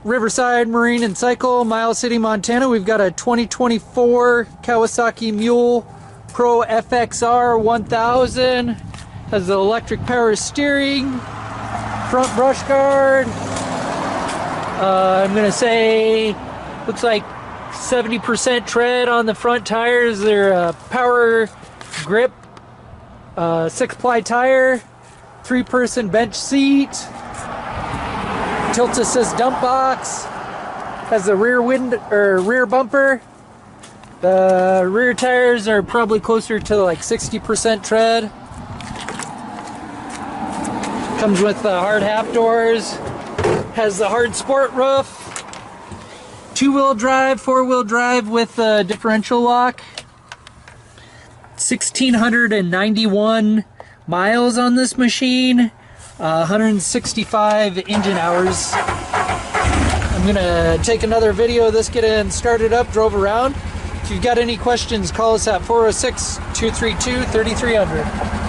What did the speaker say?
Riverside Marine and Cycle, Miles City, Montana. We've got a 2024 Kawasaki Mule Pro FXR 1000. Has the electric power steering, front brush guard. I'm gonna say looks like 70% tread on the front tires. They're power grip, 6-ply tire, 3-person bench seat, tilt assist dump box, has the rear bumper. The rear tires are probably closer to like 60% tread. Comes with hard half doors, has the hard sport roof, 2-wheel drive, 4-wheel drive with a differential lock. 1,691 miles on this machine, 165 engine hours. I'm gonna take another video of this, get in, started up, drove around. If you've got any questions, call us at 406-232-3300.